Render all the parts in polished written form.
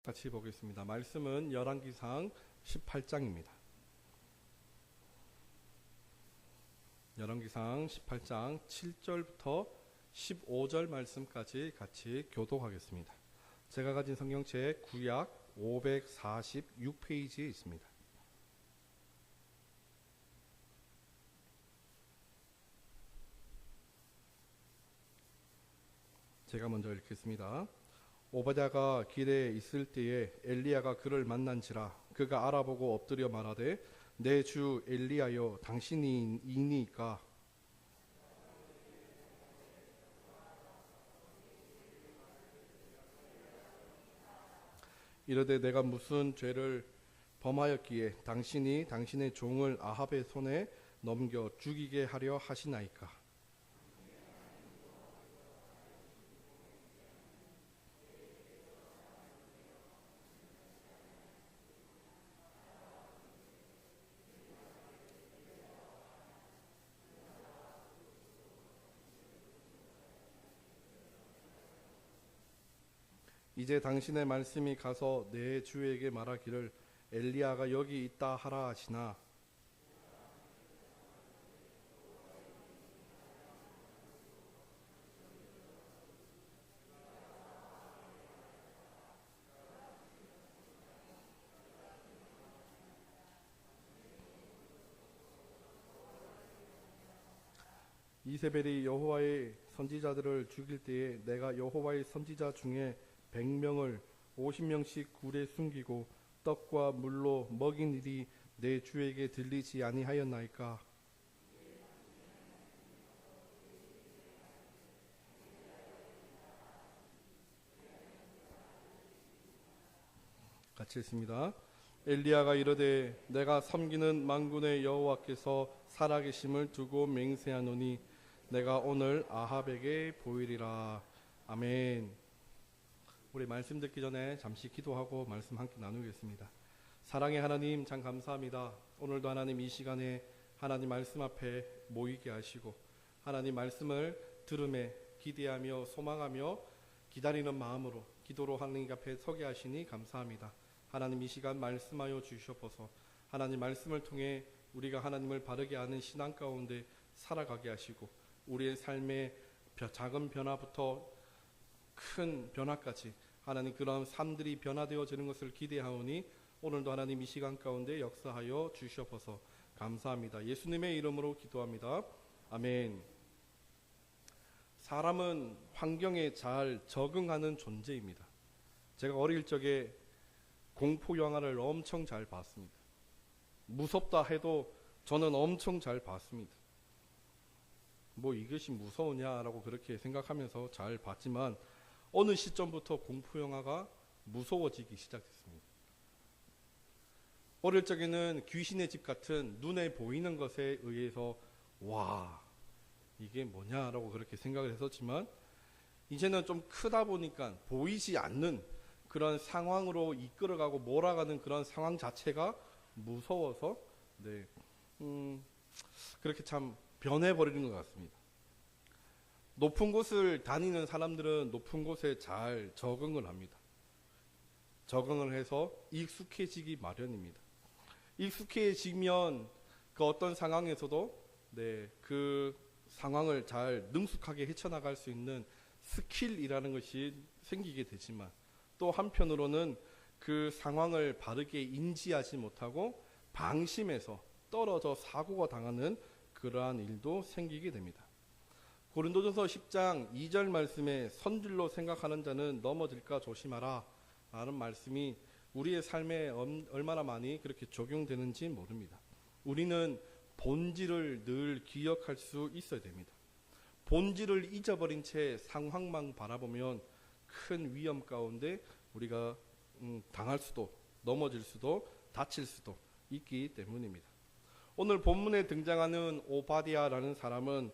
같이 보겠습니다. 말씀은 열왕기상 18장입니다. 열왕기상 18장 7절부터 15절 말씀까지 같이 교독하겠습니다. 제가 가진 성경책 구약 546페이지에 있습니다. 제가 먼저 읽겠습니다. 오바댜가 길에 있을 때에 엘리야가 그를 만난지라. 그가 알아보고 엎드려 말하되 내 주 엘리야여 당신이 이니까. 이르되 내가 무슨 죄를 범하였기에 당신이 당신의 종을 아합의 손에 넘겨 죽이게 하려 하시나이까. 이제 당신의 말씀이 가서 내 주에게 말하기를 엘리야가 여기 있다 하라 하시나. 이세벨이 여호와의 선지자들을 죽일 때에 내가 여호와의 선지자 중에 100명을 50명씩 굴에 숨기고 떡과 물로 먹인 일이 내 주에게 들리지 아니하였나이까. 같이 읽습니다. 엘리야가 이르되 내가 섬기는 만군의 여호와께서 살아계심을 두고 맹세하노니 내가 오늘 아합에게 보이리라. 아멘. 우리 말씀 듣기 전에 잠시 기도하고 말씀 함께 나누겠습니다. 사랑의 하나님, 참 감사합니다. 오늘도 하나님 이 시간에 하나님 말씀 앞에 모이게 하시고 하나님 말씀을 들음에 기대하며 소망하며 기다리는 마음으로 기도로 하나님 앞에 서게 하시니 감사합니다. 하나님 이 시간 말씀하여 주시옵소서. 하나님 말씀을 통해 우리가 하나님을 바르게 아는 신앙 가운데 살아가게 하시고 우리의 삶의 작은 변화부터 큰 변화까지 하나님 그런 삶들이 변화되어지는 것을 기대하오니 오늘도 하나님 이 시간 가운데 역사하여 주시옵소서. 감사합니다. 예수님의 이름으로 기도합니다. 아멘. 사람은 환경에 잘 적응하는 존재입니다. 제가 어릴 적에 공포 영화를 엄청 잘 봤습니다. 무섭다 해도 저는 엄청 잘 봤습니다. 뭐 이것이 무서우냐라고 그렇게 생각하면서 잘 봤지만 어느 시점부터 공포 영화가 무서워지기 시작했습니다. 어릴 적에는 귀신의 집 같은 눈에 보이는 것에 의해서 와 이게 뭐냐라고 그렇게 생각을 했었지만 이제는 좀 크다 보니까 보이지 않는 그런 상황으로 이끌어가고 몰아가는 그런 상황 자체가 무서워서 그렇게 참 변해버리는 것 같습니다. 높은 곳을 다니는 사람들은 높은 곳에 잘 적응을 합니다. 적응을 해서 익숙해지기 마련입니다. 익숙해지면 그 어떤 상황에서도 그 상황을 잘 능숙하게 헤쳐나갈 수 있는 스킬이라는 것이 생기게 되지만 또 한편으로는 그 상황을 바르게 인지하지 못하고 방심해서 떨어져 사고가 당하는 그러한 일도 생기게 됩니다. 고린도전서 10장 2절 말씀에 선줄로 생각하는 자는 넘어질까 조심하라 라는 말씀이 우리의 삶에 얼마나 많이 그렇게 적용되는지 모릅니다. 우리는 본질을 늘 기억할 수 있어야 됩니다. 본질을 잊어버린 채 상황만 바라보면 큰 위험 가운데 우리가 당할 수도 넘어질 수도 다칠 수도 있기 때문입니다. 오늘 본문에 등장하는 오바댜라는 사람은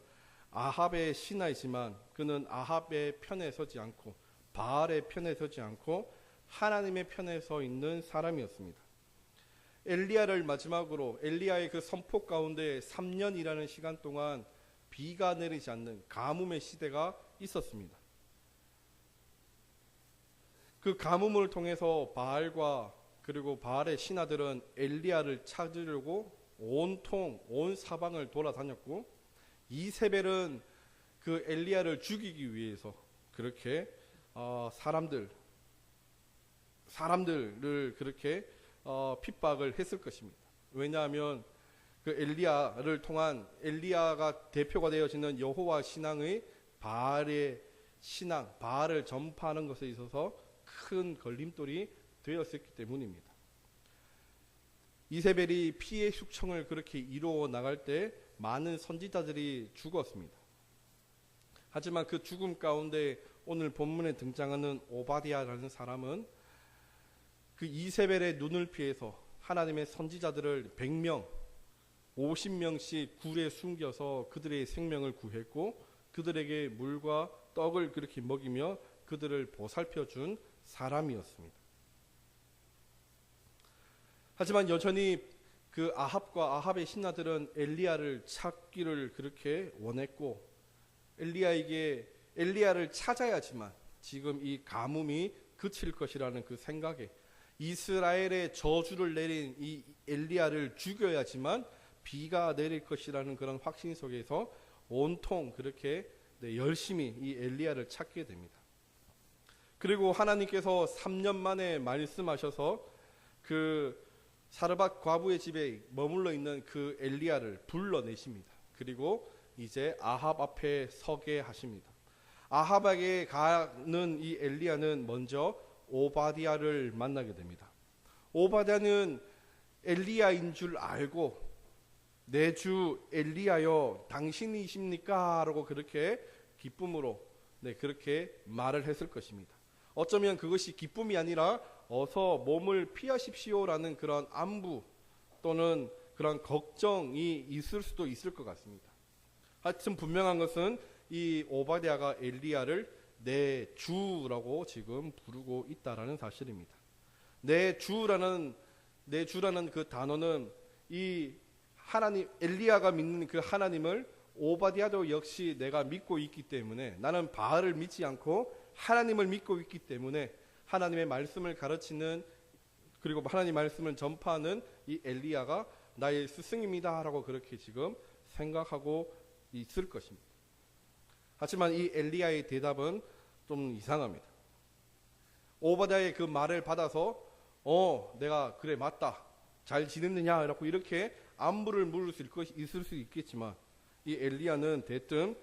아합의 신하이지만 그는 아합의 편에 서지 않고 바알의 편에 서지 않고 하나님의 편에 서 있는 사람이었습니다. 엘리야를 마지막으로 엘리야의 그 선포 가운데 3년이라는 시간 동안 비가 내리지 않는 가뭄의 시대가 있었습니다. 그 가뭄을 통해서 바알과 그리고 바알의 신하들은 엘리야를 찾으려고 온통 온 사방을 돌아다녔고, 이세벨은 그 엘리야를 죽이기 위해서 그렇게 사람들을 그렇게 핍박을 했을 것입니다. 왜냐하면 그 엘리야를 통한 엘리야가 대표가 되어지는 여호와 신앙의 바알의 신앙, 바알을 전파하는 것에 있어서 큰 걸림돌이 되었었기 때문입니다. 이세벨이 피해 숙청을 그렇게 이루어 나갈 때 많은 선지자들이 죽었습니다. 하지만 그 죽음 가운데 오늘 본문에 등장하는 오바댜라는 사람은 그 이세벨의 눈을 피해서 하나님의 선지자들을 100명, 50명씩 굴에 숨겨서 그들의 생명을 구했고, 그들에게 물과 떡을 그렇게 먹이며 그들을 보살펴 준 사람이었습니다. 하지만 여전히 그 아합과 아합의 신하들은 엘리야를 찾기를 그렇게 원했고, 엘리야를 찾아야지만 지금 이 가뭄이 그칠 것이라는 그 생각에 이스라엘의 저주를 내린 이 엘리야를 죽여야지만 비가 내릴 것이라는 그런 확신 속에서 온통 그렇게 열심히 이 엘리야를 찾게 됩니다. 그리고 하나님께서 3년 만에 말씀하셔서 그 사르밧 과부의 집에 머물러 있는 그 엘리야를 불러내십니다. 그리고 이제 아합 앞에 서게 하십니다. 아합에게 가는 이 엘리야는 먼저 오바댜를 만나게 됩니다. 오바댜는 엘리야인 줄 알고 내 주 엘리야여 당신이십니까? 라고 그렇게 기쁨으로 그렇게 말을 했을 것입니다. 어쩌면 그것이 기쁨이 아니라 어서 몸을 피하십시오라는 그런 안부 또는 그런 걱정이 있을 수도 있을 것 같습니다. 하여튼 분명한 것은 이 오바댜가 엘리야를 내 주라고 지금 부르고 있다라는 사실입니다. 내 주라는 그 단어는 이 하나님, 엘리야가 믿는 그 하나님을 오바댜도 역시 내가 믿고 있기 때문에, 나는 바알을 믿지 않고 하나님을 믿고 있기 때문에 하나님의 말씀을 가르치는, 그리고 하나님 말씀을 전파하는 이 엘리야가 나의 스승입니다 라고 그렇게 지금 생각하고 있을 것입니다. 하지만 이 엘리야의 대답은 좀 이상합니다. 오바댜의 그 말을 받아서 내가 그래 맞다 잘 지냈느냐 라고 이렇게 안부를 물을 수 있을 수 있겠지만, 이 엘리야는 대뜸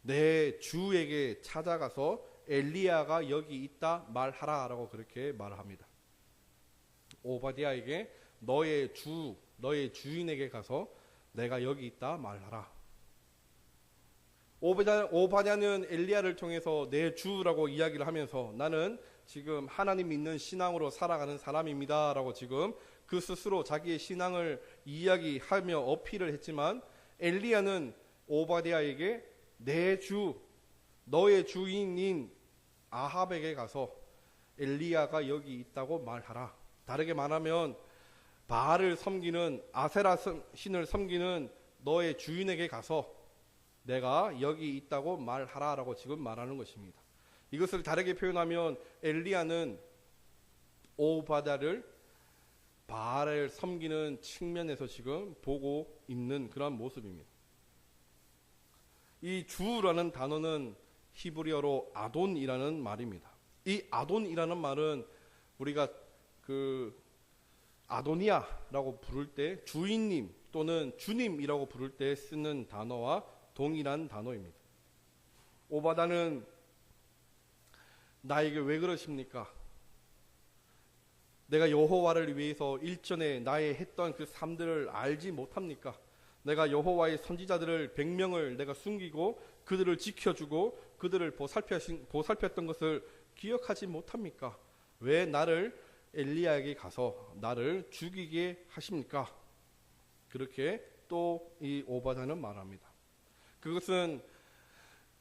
내 주에게 찾아가서 엘리야가 여기 있다 말하라 라고 그렇게 말을 합니다. 오바댜에게 너의 주인에게 가서 내가 여기 있다 말하라. 오바댜는 엘리야를 통해서 내 주라고 이야기를 하면서 나는 지금 하나님 믿는 신앙으로 살아가는 사람입니다 라고 지금 그 스스로 자기의 신앙을 이야기하며 어필을 했지만, 엘리야는 오바댜에게 내 주, 너의 주인인 아합에게 가서 엘리야가 여기 있다고 말하라. 다르게 말하면 바알을 섬기는 아세라 신을 섬기는 너의 주인에게 가서 내가 여기 있다고 말하라 라고 지금 말하는 것입니다. 이것을 다르게 표현하면 엘리야는 오바댜를 바알을 섬기는 측면에서 지금 보고 있는 그런 모습입니다. 이 주라는 단어는 히브리어로 아돈이라는 말입니다. 이 아돈이라는 말은 우리가 그 아도니아라고 부를 때 주인님 또는 주님이라고 부를 때 쓰는 단어와 동일한 단어입니다. 오바댜는 나에게 왜 그러십니까? 내가 여호와를 위해서 일전에 나의 했던 그 삶들을 알지 못합니까? 내가 여호와의 선지자들을 100명을 내가 숨기고 그들을 지켜주고 그들을 보살폈던 것을 기억하지 못합니까? 왜 나를 엘리야에게 가서 나를 죽이게 하십니까? 그렇게 또 이 오바댜는 말합니다. 그것은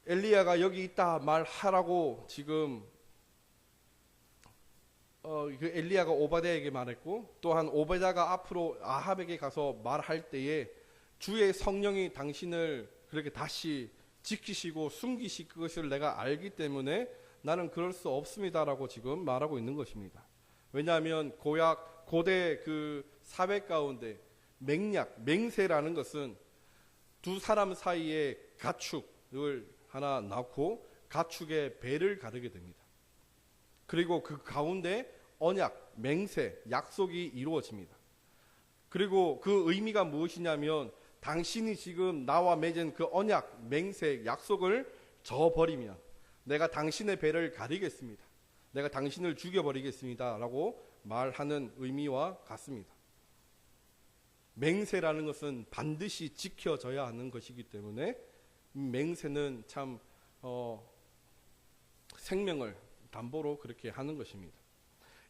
엘리야가 여기 있다 말하라고 지금 그 엘리야가 오바댜에게 말했고, 또한 오바댜가 앞으로 아합에게 가서 말할 때에 주의 성령이 당신을 그렇게 다시 지키시고 숨기실 것을 내가 알기 때문에 나는 그럴 수 없습니다라고 지금 말하고 있는 것입니다. 왜냐하면 고대 그 사회 가운데 맹세라는 것은 두 사람 사이에 가축을 하나 낳고 가축의 배를 가르게 됩니다. 그리고 그 가운데 언약, 맹세, 약속이 이루어집니다. 그리고 그 의미가 무엇이냐면 당신이 지금 나와 맺은 그 언약, 맹세, 약속을 저버리면 내가 당신의 배를 가리겠습니다. 내가 당신을 죽여버리겠습니다. 라고 말하는 의미와 같습니다. 맹세라는 것은 반드시 지켜져야 하는 것이기 때문에 맹세는 참 생명을 담보로 그렇게 하는 것입니다.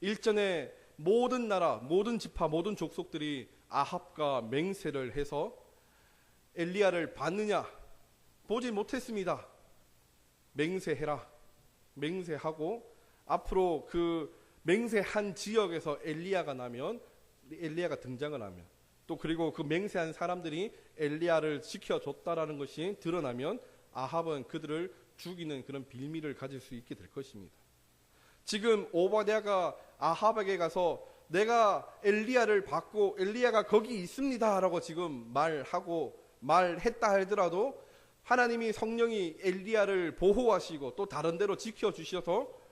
일전에 모든 나라, 모든 지파, 모든 족속들이 아합과 맹세를 해서 엘리야를 봤느냐? 보지 못했습니다. 맹세해라. 맹세하고 앞으로 그 맹세한 지역에서 엘리야가 등장을 하면 또 그리고 그 맹세한 사람들이 엘리야를 지켜줬다라는 것이 드러나면 아합은 그들을 죽이는 그런 빌미를 가질 수 있게 될 것입니다. 지금 오바댜가 아합에게 가서 내가 엘리야를 받고 엘리야가 거기 있습니다 라고 지금 말했다 하더라도 하나님이 성령이 엘리야를 보호하시고 또 다른 데로 지켜주셔서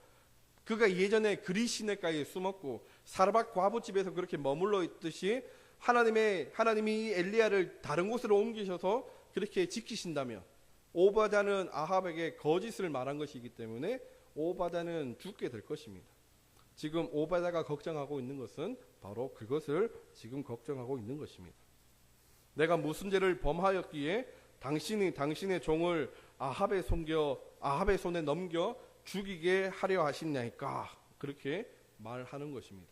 그가 예전에 그리시네가에 숨었고 사르밧 과부집에서 그렇게 머물러 있듯이 하나님이 엘리야를 다른 곳으로 옮기셔서 그렇게 지키신다면 오바댜는 아합에게 거짓을 말한 것이기 때문에 오바댜는 죽게 될 것입니다. 지금 오바댜가 걱정하고 있는 것은 바로 그것을 지금 걱정하고 있는 것입니다. 내가 무슨 죄를 범하였기에 당신이 당신의 종을 아합의 손에 넘겨 죽이게 하려 하시냐니까 그렇게 말하는 것입니다.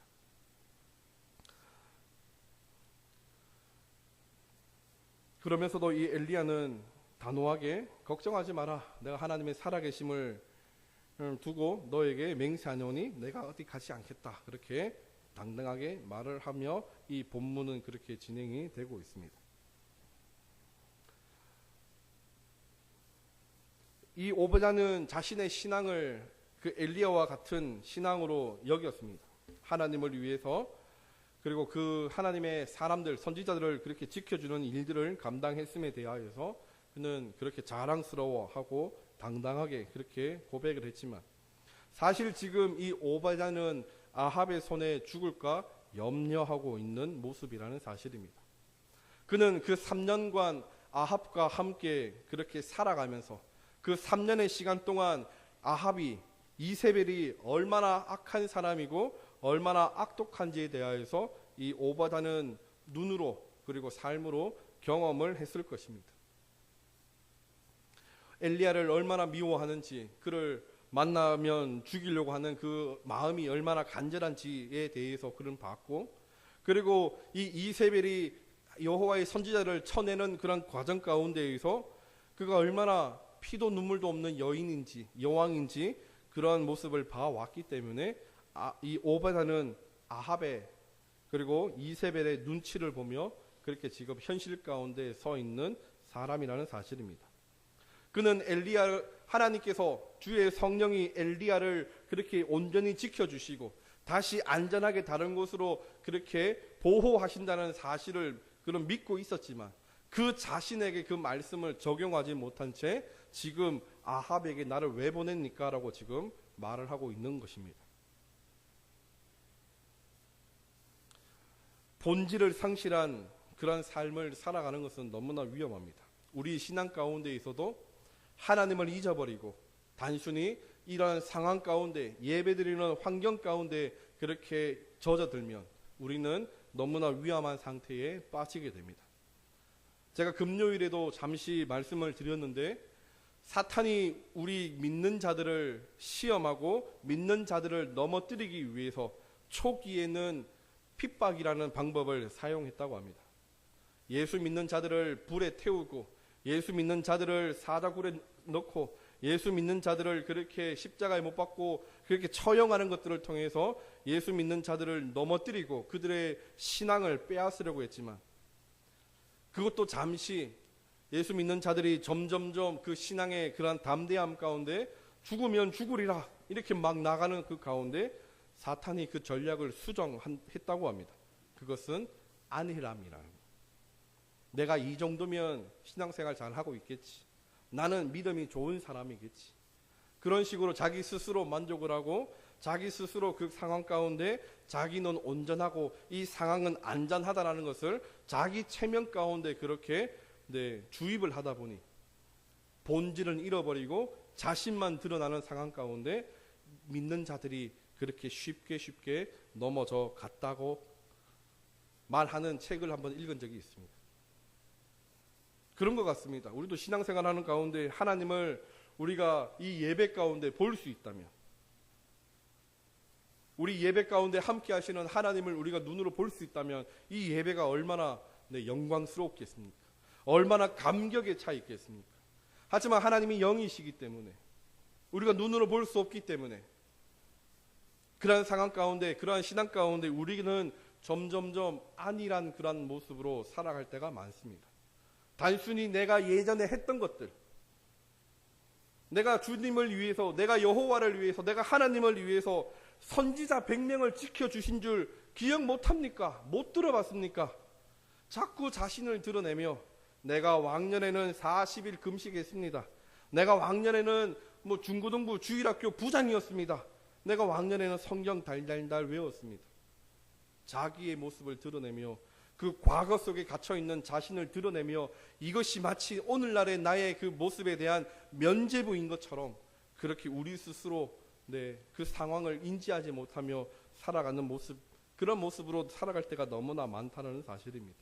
그러면서도 이 엘리야는 단호하게 걱정하지 마라. 내가 하나님의 살아계심을 두고 너에게 맹세하노니 내가 어디 가지 않겠다. 그렇게 당당하게 말을 하며 이 본문은 그렇게 진행이 되고 있습니다. 이 오바댜는 자신의 신앙을 그 엘리야와 같은 신앙으로 여겼습니다. 하나님을 위해서 그리고 그 하나님의 사람들, 선지자들을 그렇게 지켜주는 일들을 감당했음에 대하여서 그는 그렇게 자랑스러워하고 당당하게 그렇게 고백을 했지만 사실 지금 이 오바댜는 아합의 손에 죽을까 염려하고 있는 모습이라는 사실입니다. 그는 그 3년간 아합과 함께 그렇게 살아가면서 그 3년의 시간 동안 아합이 이세벨이 얼마나 악한 사람이고 얼마나 악독한지에 대하여서 이 오바댜는 눈으로 그리고 삶으로 경험을 했을 것입니다. 엘리야를 얼마나 미워하는지 그를 만나면 죽이려고 하는 그 마음이 얼마나 간절한지에 대해서 그는 봤고 그리고 이 이세벨이 여호와의 선지자를 쳐내는 그런 과정 가운데에서 그가 얼마나 피도 눈물도 없는 여왕인지 그런 모습을 봐왔기 때문에 이 오바댜는 아합의 그리고 이세벨의 눈치를 보며 그렇게 지금 현실 가운데 서 있는 사람이라는 사실입니다. 그는 하나님께서 주의 성령이 엘리야를 그렇게 온전히 지켜주시고 다시 안전하게 다른 곳으로 그렇게 보호하신다는 사실을 그는 믿고 있었지만 그 자신에게 그 말씀을 적용하지 못한 채 지금 아합에게 나를 왜 보냈니까? 라고 지금 말을 하고 있는 것입니다. 본질을 상실한 그런 삶을 살아가는 것은 너무나 위험합니다. 우리 신앙 가운데 있어도 하나님을 잊어버리고 단순히 이런 상황 가운데 예배드리는 환경 가운데 그렇게 젖어들면 우리는 너무나 위험한 상태에 빠지게 됩니다. 제가 금요일에도 잠시 말씀을 드렸는데 사탄이 우리 믿는 자들을 시험하고 믿는 자들을 넘어뜨리기 위해서 초기에는 핍박이라는 방법을 사용했다고 합니다. 예수 믿는 자들을 불에 태우고 예수 믿는 자들을 사자굴에 넣고 예수 믿는 자들을 그렇게 십자가에 못 박고 그렇게 처형하는 것들을 통해서 예수 믿는 자들을 넘어뜨리고 그들의 신앙을 빼앗으려고 했지만 그것도 잠시 예수 믿는 자들이 점점점 그 신앙의 그러한 담대함 가운데 죽으면 죽으리라 이렇게 막 나가는 그 가운데 사탄이 그 전략을 수정했다고 합니다. 그것은 안일함이라는 거예요. 내가 이 정도면 신앙생활 잘 하고 있겠지. 나는 믿음이 좋은 사람이겠지. 그런 식으로 자기 스스로 만족을 하고 자기 스스로 그 상황 가운데 자기는 온전하고 이 상황은 안전하다라는 것을 자기 체면 가운데 그렇게 주입을 하다 보니 본질은 잃어버리고 자신만 드러나는 상황 가운데 믿는 자들이 그렇게 쉽게 넘어져 갔다고 말하는 책을 한번 읽은 적이 있습니다. 그런 것 같습니다. 우리도 신앙생활하는 가운데 하나님을 우리가 이 예배 가운데 볼 수 있다면, 우리 예배 가운데 함께 하시는 하나님을 우리가 눈으로 볼 수 있다면 이 예배가 얼마나 영광스럽겠습니까? 얼마나 감격에 차 있겠습니까? 하지만 하나님이 영이시기 때문에 우리가 눈으로 볼 수 없기 때문에 그러한 상황 가운데, 그러한 신앙 가운데 우리는 점점점 안일한 그러한 모습으로 살아갈 때가 많습니다. 단순히 내가 예전에 했던 것들, 내가 주님을 위해서, 내가 여호와를 위해서, 내가 하나님을 위해서 선지자 100명을 지켜주신 줄 기억 못합니까? 못 들어봤습니까? 자꾸 자신을 드러내며 내가 왕년에는 40일 금식했습니다. 내가 왕년에는 중고등부 주일학교 부장이었습니다. 내가 왕년에는 성경 달달달 외웠습니다. 자기의 모습을 드러내며 그 과거 속에 갇혀있는 자신을 드러내며 이것이 마치 오늘날의 나의 그 모습에 대한 면죄부인 것처럼 그렇게 우리 스스로 그 상황을 인지하지 못하며 살아가는 모습, 그런 모습으로 살아갈 때가 너무나 많다는 사실입니다.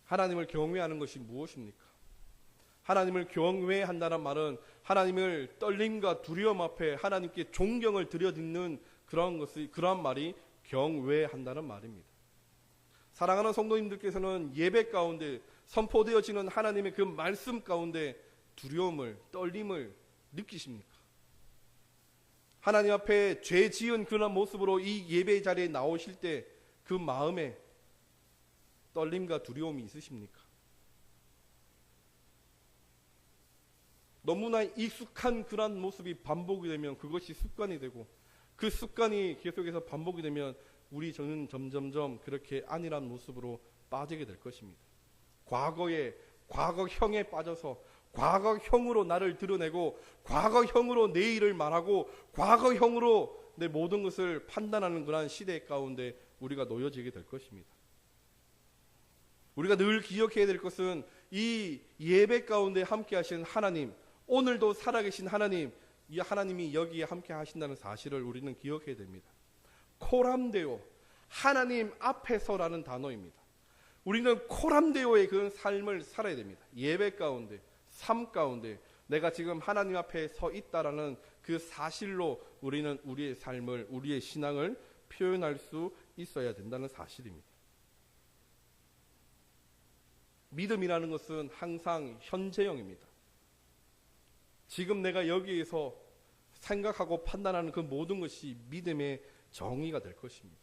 하나님을 경외하는 것이 무엇입니까? 하나님을 경외한다는 말은 하나님을 떨림과 두려움 앞에 하나님께 존경을 드려듣는 그러한 말이 경외한다는 말입니다. 사랑하는 성도님들께서는 예배 가운데 선포되어지는 하나님의 그 말씀 가운데 두려움을, 떨림을 느끼십니까? 하나님 앞에 죄 지은 그런 모습으로 이 예배 자리에 나오실 때 그 마음에 떨림과 두려움이 있으십니까? 너무나 익숙한 그런 모습이 반복이 되면 그것이 습관이 되고 그 습관이 계속해서 반복이 되면 저는 점점점 그렇게 안일한 모습으로 빠지게 될 것입니다. 과거형에 빠져서 과거형으로 나를 드러내고 과거형으로 내 일을 말하고 과거형으로 내 모든 것을 판단하는 그런 시대 가운데 우리가 놓여지게 될 것입니다. 우리가 늘 기억해야 될 것은 이 예배 가운데 함께 하시는 하나님, 오늘도 살아계신 하나님, 이 하나님이 여기에 함께 하신다는 사실을 우리는 기억해야 됩니다. 코람데오, 하나님 앞에서라는 단어입니다. 우리는 코람데오의 그 삶을 살아야 됩니다. 예배 가운데, 삶 가운데 내가 지금 하나님 앞에 서 있다라는 그 사실로 우리는 우리의 삶을, 우리의 신앙을 표현할 수 있어야 된다는 사실입니다. 믿음이라는 것은 항상 현재형입니다. 지금 내가 여기에서 생각하고 판단하는 그 모든 것이 믿음의 정의가 될 것입니다.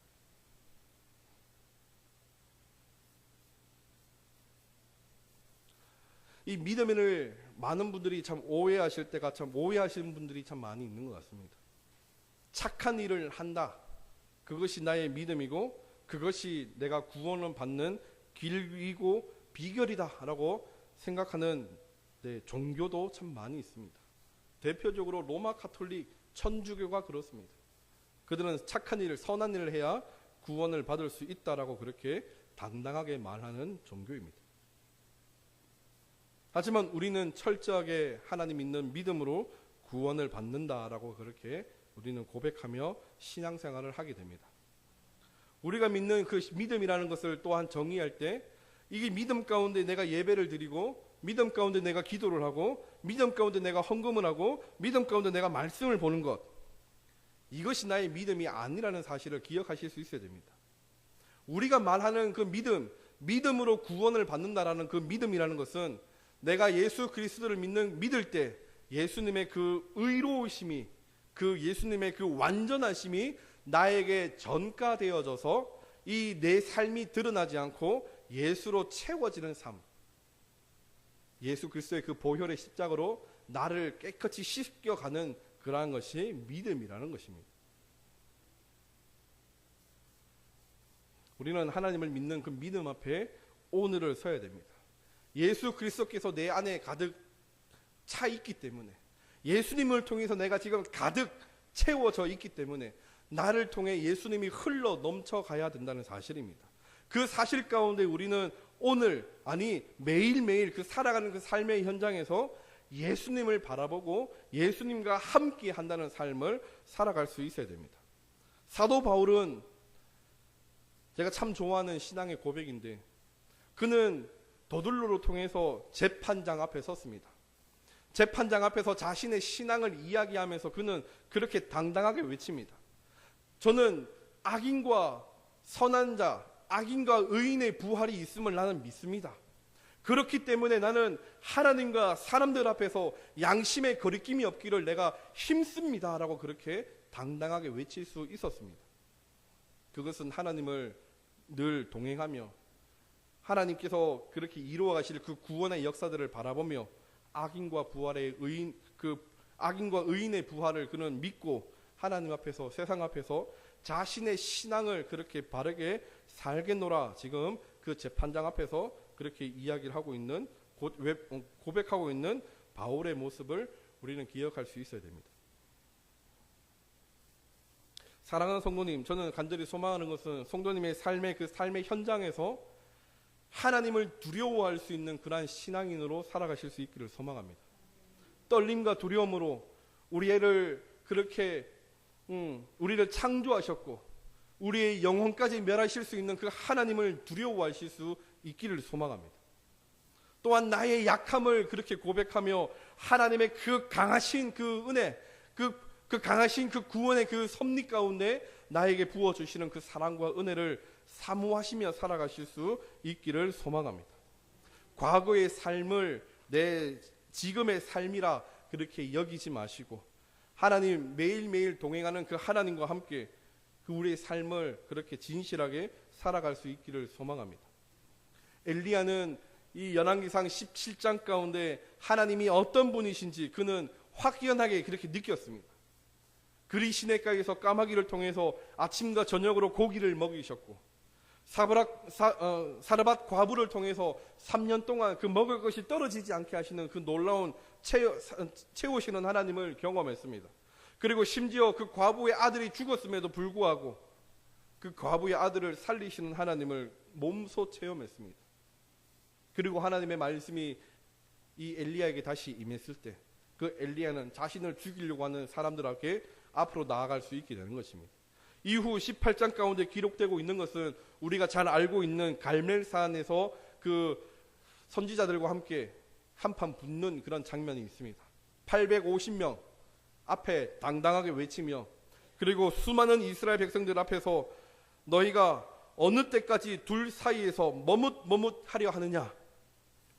이 믿음을 많은 분들이 참 오해하실 때가 참 오해하시는 분들이 참 많이 있는 것 같습니다. 착한 일을 한다. 그것이 나의 믿음이고 그것이 내가 구원을 받는 길이고 비결이다라고 생각하는 종교도 참 많이 있습니다. 대표적으로 로마 가톨릭 천주교가 그렇습니다. 그들은 착한 일을, 선한 일을 해야 구원을 받을 수 있다라고 그렇게 당당하게 말하는 종교입니다. 하지만 우리는 철저하게 하나님 있는 믿음으로 구원을 받는다라고 그렇게 우리는 고백하며 신앙생활을 하게 됩니다. 우리가 믿는 그 믿음이라는 것을 또한 정의할 때 이게 믿음 가운데 내가 예배를 드리고 믿음 가운데 내가 기도를 하고 믿음 가운데 내가 헌금을 하고 믿음 가운데 내가 말씀을 보는 것, 이것이 나의 믿음이 아니라는 사실을 기억하실 수 있어야 됩니다. 우리가 말하는 그 믿음으로 구원을 받는다라는 그 믿음이라는 것은 내가 예수 그리스도를 믿을 때 예수님의 그 의로우심이, 그 예수님의 그 완전하심이 나에게 전가되어져서 이 내 삶이 드러나지 않고 예수로 채워지는 삶, 예수 그리스도의 그 보혈의 십자가로 나를 깨끗이 씻겨가는 그러한 것이 믿음이라는 것입니다. 우리는 하나님을 믿는 그 믿음 앞에 오늘을 서야 됩니다. 예수 그리스도께서 내 안에 가득 차 있기 때문에, 예수님을 통해서 내가 지금 가득 채워져 있기 때문에 나를 통해 예수님이 흘러 넘쳐가야 된다는 사실입니다. 그 사실 가운데 우리는 오늘, 아니 매일매일 그 살아가는 그 삶의 현장에서 예수님을 바라보고 예수님과 함께 한다는 삶을 살아갈 수 있어야 됩니다. 사도 바울은 제가 참 좋아하는 신앙의 고백인데, 그는 더둘로를 통해서 재판장 앞에 섰습니다. 재판장 앞에서 자신의 신앙을 이야기하면서 그는 그렇게 당당하게 외칩니다. 저는 악인과 선한 자, 악인과 의인의 부활이 있음을 나는 믿습니다. 그렇기 때문에 나는 하나님과 사람들 앞에서 양심의 거리낌이 없기를 내가 힘씁니다 라고 그렇게 당당하게 외칠 수 있었습니다. 그것은 하나님을 늘 동행하며 하나님께서 그렇게 이루어 가실 그 구원의 역사들을 바라보며 악인과 의인의 부활을 그는 믿고 하나님 앞에서, 세상 앞에서 자신의 신앙을 그렇게 바르게 살겠노라, 지금 그 재판장 앞에서 그렇게 이야기를 하고 있는, 고백하고 있는 바울의 모습을 우리는 기억할 수 있어야 됩니다. 사랑하는 성도님, 저는 간절히 소망하는 것은 성도님의 삶의 현장에서 하나님을 두려워할 수 있는 그러한 신앙인으로 살아가실 수 있기를 소망합니다. 떨림과 두려움으로 우리를 창조하셨고 우리의 영혼까지 멸하실 수 있는 그 하나님을 두려워하실 수 있기를 소망합니다. 또한 나의 약함을 그렇게 고백하며 하나님의 그 강하신 그 은혜, 그 강하신 그 구원의 그 섭리 가운데 나에게 부어주시는 그 사랑과 은혜를 사모하시며 살아가실 수 있기를 소망합니다. 과거의 삶을 내 지금의 삶이라 그렇게 여기지 마시고 하나님 매일매일 동행하는 그 하나님과 함께 그 우리의 삶을 그렇게 진실하게 살아갈 수 있기를 소망합니다. 엘리야는 이 열왕기상 17장 가운데 하나님이 어떤 분이신지 그는 확연하게 그렇게 느꼈습니다. 그리 시내가에서 까마귀를 통해서 아침과 저녁으로 고기를 먹이셨고 사르밧 과부를 통해서 3년 동안 그 먹을 것이 떨어지지 않게 하시는 그 놀라운 채우시는 하나님을 경험했습니다. 그리고 심지어 그 과부의 아들이 죽었음에도 불구하고 그 과부의 아들을 살리시는 하나님을 몸소 체험했습니다. 그리고 하나님의 말씀이 이 엘리야에게 다시 임했을 때 그 엘리야는 자신을 죽이려고 하는 사람들에게 앞으로 나아갈 수 있게 되는 것입니다. 이후 18장 가운데 기록되고 있는 것은 우리가 잘 알고 있는 갈멜산에서 그 선지자들과 함께 한판 붙는 그런 장면이 있습니다. 850명 앞에 당당하게 외치며, 그리고 수많은 이스라엘 백성들 앞에서 너희가 어느 때까지 둘 사이에서 머뭇하려 하느냐,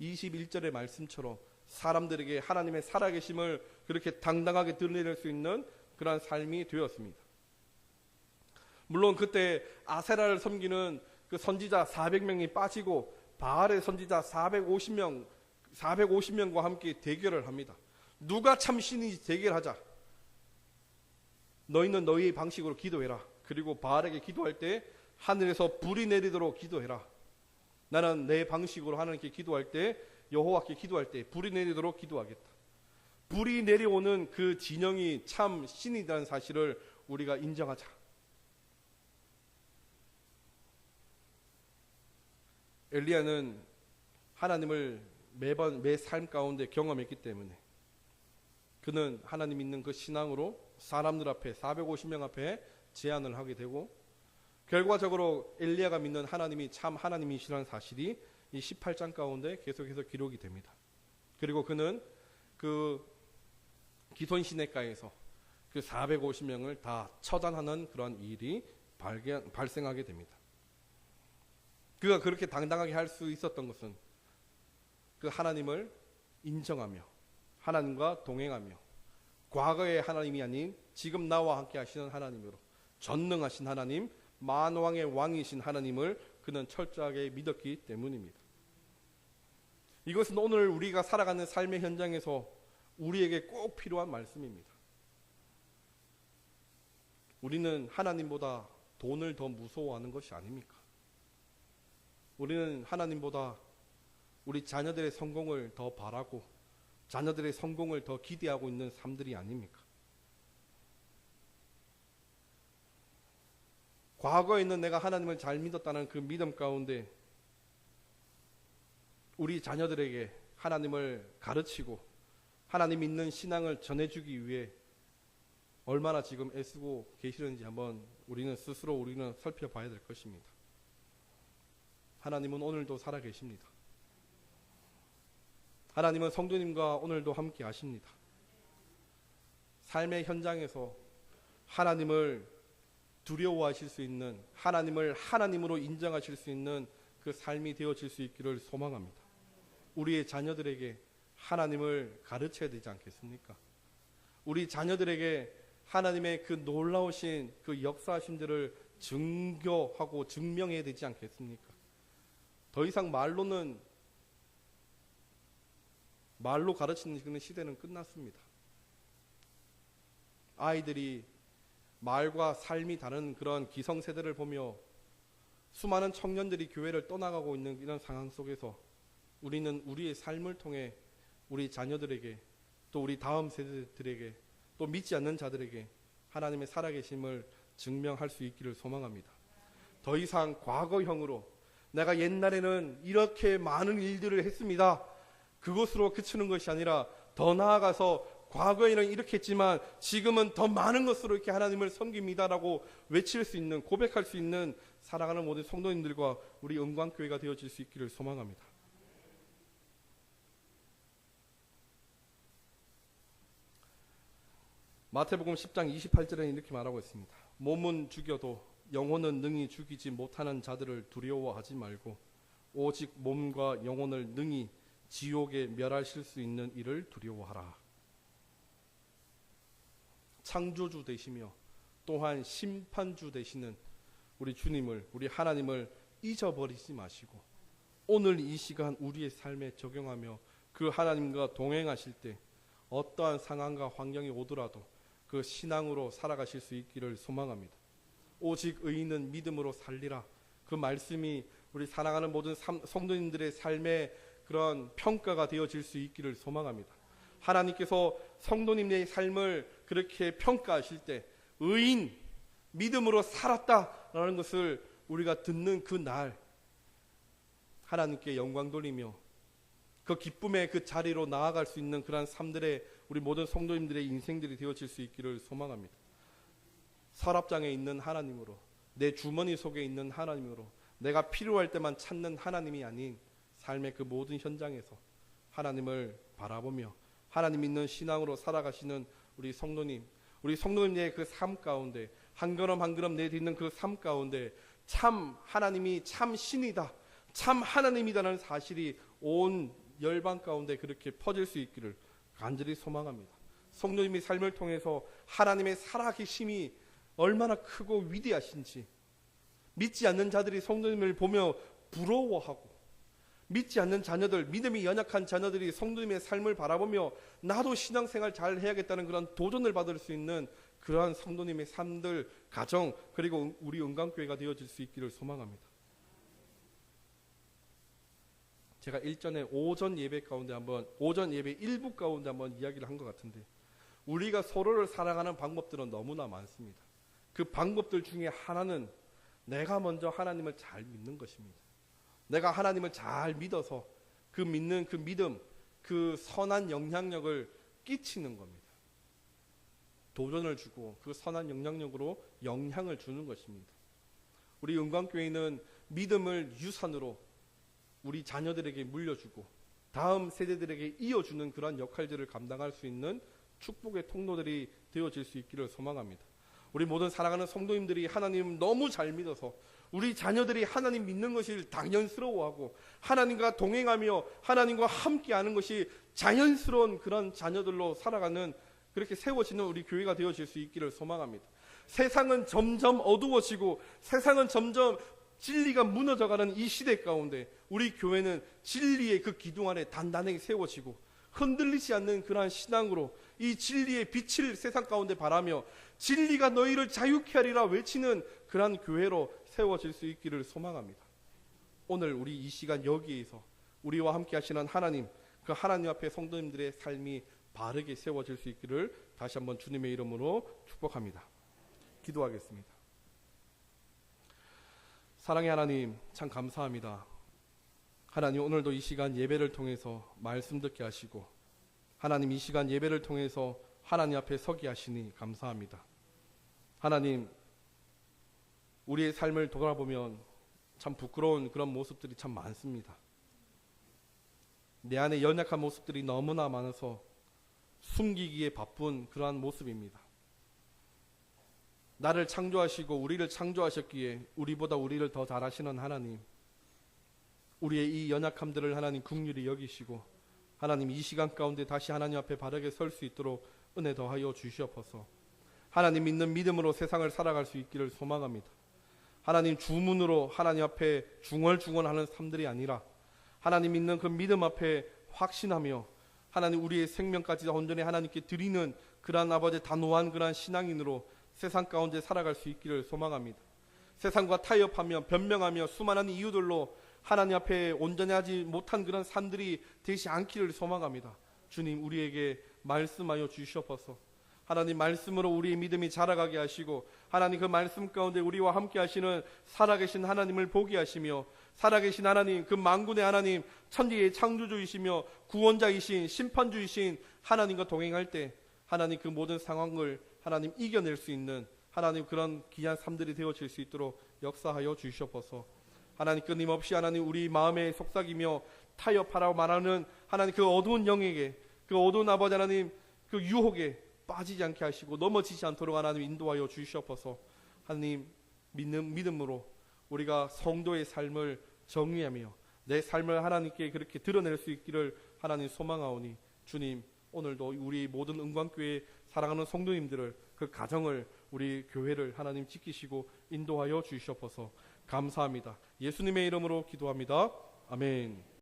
21절의 말씀처럼 사람들에게 하나님의 살아계심을 그렇게 당당하게 드러낼 수 있는 그러한 삶이 되었습니다. 물론 그때 아세라를 섬기는 그 선지자 400명이 빠지고 바알의 선지자 450명과 함께 대결을 합니다. 누가 참 신인지 대결하자. 너희는 너희의 방식으로 기도해라. 그리고 바알에게 기도할 때 하늘에서 불이 내리도록 기도해라. 나는 내 방식으로 하나님께 기도할 때, 여호와께 기도할 때 불이 내리도록 기도하겠다. 불이 내려오는 그 진영이 참 신이라는 사실을 우리가 인정하자. 엘리야는 하나님을 매 삶 가운데 경험했기 때문에 그는 하나님 있는 그 신앙으로 사람들 앞에 450명 앞에 제안을 하게 되고, 결과적으로 엘리야가 믿는 하나님이 참 하나님이시라는 사실이 이 18장 가운데 계속해서 기록이 됩니다. 그리고 그는 그 기손 시내가에서 그 450명을 다 처단하는 그런 일이 발생하게 됩니다. 그가 그렇게 당당하게 할 수 있었던 것은 그 하나님을 인정하며 하나님과 동행하며 과거의 하나님이 아닌 지금 나와 함께 하시는 하나님으로, 전능하신 하나님, 만왕의 왕이신 하나님을 그는 철저하게 믿었기 때문입니다. 이것은 오늘 우리가 살아가는 삶의 현장에서 우리에게 꼭 필요한 말씀입니다. 우리는 하나님보다 돈을 더 무서워하는 것이 아닙니까? 우리는 하나님보다 우리 자녀들의 성공을 더 바라고 자녀들의 성공을 더 기대하고 있는 삶들이 아닙니까? 과거에는 내가 하나님을 잘 믿었다는 그 믿음 가운데 우리 자녀들에게 하나님을 가르치고 하나님 있는 신앙을 전해주기 위해 얼마나 지금 애쓰고 계시는지 한번 우리는 살펴봐야 될 것입니다. 하나님은 오늘도 살아계십니다. 하나님은 성도님과 오늘도 함께 하십니다. 삶의 현장에서 하나님을 두려워하실 수 있는, 하나님을 하나님으로 인정하실 수 있는 그 삶이 되어질 수 있기를 소망합니다. 우리의 자녀들에게 하나님을 가르쳐야 되지 않겠습니까? 우리 자녀들에게 하나님의 그 놀라우신 그 역사하심들을 증거하고 증명해야 되지 않겠습니까? 더 이상 말로 가르치는 그런 시대는 끝났습니다. 아이들이 말과 삶이 다른 그런 기성세대를 보며 수많은 청년들이 교회를 떠나가고 있는 이런 상황 속에서 우리는 우리의 삶을 통해 우리 자녀들에게 또 우리 다음 세대들에게 또 믿지 않는 자들에게 하나님의 살아계심을 증명할 수 있기를 소망합니다. 더 이상 과거형으로 내가 옛날에는 이렇게 많은 일들을 했습니다. 그것으로 그치는 것이 아니라 더 나아가서 과거에는 이렇게 했지만 지금은 더 많은 것으로 이렇게 하나님을 섬깁니다라고 외칠 수 있는, 고백할 수 있는 사랑하는 모든 성도님들과 우리 은광교회가 되어질 수 있기를 소망합니다. 마태복음 10장 28절에는 이렇게 말하고 있습니다. 몸은 죽여도 영혼은 능히 죽이지 못하는 자들을 두려워하지 말고 오직 몸과 영혼을 능히 지옥에 멸하실 수 있는 이를 두려워하라. 창조주 되시며 또한 심판주 되시는 우리 주님을, 우리 하나님을 잊어버리지 마시고 오늘 이 시간 우리의 삶에 적용하며 그 하나님과 동행하실 때 어떠한 상황과 환경이 오더라도 그 신앙으로 살아가실 수 있기를 소망합니다. 오직 의인은 믿음으로 살리라. 그 말씀이 우리 사랑하는 모든 성도님들의 삶의 그런 평가가 되어질 수 있기를 소망합니다. 하나님께서 성도님의 삶을 그렇게 평가하실 때 의인, 믿음으로 살았다라는 것을 우리가 듣는 그 날 하나님께 영광 돌리며 그 기쁨의 그 자리로 나아갈 수 있는 그러한 삶들의 우리 모든 성도님들의 인생들이 되어질 수 있기를 소망합니다. 서랍장에 있는 하나님으로, 내 주머니 속에 있는 하나님으로, 내가 필요할 때만 찾는 하나님이 아닌 삶의 그 모든 현장에서 하나님을 바라보며 하나님 있는 신앙으로 살아가시는 우리 성도님의 그 삶 가운데 한 걸음 한 걸음 내딛는 그 삶 가운데 참 하나님이 참 신이다, 참 하나님이다라는 사실이 온 열방 가운데 그렇게 퍼질 수 있기를 간절히 소망합니다. 성도님의 삶을 통해서 하나님의 살아계심이 얼마나 크고 위대하신지 믿지 않는 자들이 성도님을 보며 부러워하고 믿지 않는 자녀들, 믿음이 연약한 자녀들이 성도님의 삶을 바라보며 나도 신앙생활 잘 해야겠다는 그런 도전을 받을 수 있는 그러한 성도님의 삶들, 가정, 그리고 우리 은광교회가 되어질 수 있기를 소망합니다. 제가 일전에 오전 예배 일부 가운데 한번 이야기를 한 것 같은데 우리가 서로를 사랑하는 방법들은 너무나 많습니다. 그 방법들 중에 하나는 내가 먼저 하나님을 잘 믿는 것입니다. 내가 하나님을 잘 믿어서 그 믿는 그 믿음, 그 선한 영향력을 끼치는 겁니다. 도전을 주고 그 선한 영향력으로 영향을 주는 것입니다. 우리 은광교회는 믿음을 유산으로 우리 자녀들에게 물려주고 다음 세대들에게 이어주는 그러한 역할들을 감당할 수 있는 축복의 통로들이 되어질 수 있기를 소망합니다. 우리 모든 사랑하는 성도님들이 하나님 너무 잘 믿어서 우리 자녀들이 하나님 믿는 것을 당연스러워하고 하나님과 동행하며 하나님과 함께하는 것이 자연스러운 그런 자녀들로 살아가는 그렇게 세워지는 우리 교회가 되어질 수 있기를 소망합니다. 세상은 점점 어두워지고 세상은 점점 진리가 무너져가는 이 시대 가운데 우리 교회는 진리의 그 기둥 아래 단단하게 세워지고 흔들리지 않는 그러한 신앙으로 이 진리의 빛을 세상 가운데 바라며 진리가 너희를 자유케 하리라 외치는 그러한 교회로 세워질 수 있기를 소망합니다. 오늘 우리 이 시간 여기에서 우리와 함께 하시는 하나님, 그 하나님 앞에 성도님들의 삶이 바르게 세워질 수 있기를 다시 한번 주님의 이름으로 축복합니다. 기도하겠습니다. 사랑의 하나님, 참 감사합니다. 하나님, 오늘도 이 시간 예배를 통해서 말씀 듣게 하시고 하나님, 이 시간 예배를 통해서 하나님 앞에 서게 하시니 감사합니다. 하나님, 우리의 삶을 돌아보면 참 부끄러운 그런 모습들이 참 많습니다. 내 안에 연약한 모습들이 너무나 많아서 숨기기에 바쁜 그러한 모습입니다. 나를 창조하시고 우리를 창조하셨기에 우리보다 우리를 더 잘하시는 하나님, 우리의 이 연약함들을 하나님 긍휼히 여기시고 하나님 이 시간 가운데 다시 하나님 앞에 바르게 설 수 있도록 은혜 더하여 주시옵소서. 하나님 믿는 믿음으로 세상을 살아갈 수 있기를 소망합니다. 하나님 주문으로 하나님 앞에 중얼중얼하는 삶들이 아니라 하나님 믿는 그 믿음 앞에 확신하며 하나님 우리의 생명까지 온전히 하나님께 드리는 그러한 아버지 단호한 그러한 신앙인으로 세상 가운데 살아갈 수 있기를 소망합니다. 세상과 타협하며 변명하며 수많은 이유들로 하나님 앞에 온전히 하지 못한 그런 삶들이 되지 않기를 소망합니다. 주님, 우리에게 말씀하여 주시옵소서. 하나님 말씀으로 우리의 믿음이 자라가게 하시고 하나님 그 말씀 가운데 우리와 함께 하시는 살아계신 하나님을 보게 하시며 살아계신 하나님, 그 만군의 하나님, 천지의 창조주이시며 구원자이신 심판주이신 하나님과 동행할 때 하나님 그 모든 상황을 하나님 이겨낼 수 있는 하나님 그런 귀한 삶들이 되어질 수 있도록 역사하여 주시옵소서. 하나님 끊임없이 하나님 우리 마음에 속삭이며 타협하라고 말하는 하나님 그 어두운 영에게, 그 어두운 아버지 하나님 그 유혹에 빠지지 않게 하시고 넘어지지 않도록 하나님 인도하여 주시옵소서. 하나님 믿는 믿음으로 우리가 성도의 삶을 정의하며 내 삶을 하나님께 그렇게 드러낼 수 있기를 하나님 소망하오니 주님, 오늘도 우리 모든 은광교회 사랑하는 성도님들을 그 가정을 우리 교회를 하나님 지키시고 인도하여 주시옵소서. 감사합니다. 예수님의 이름으로 기도합니다. 아멘.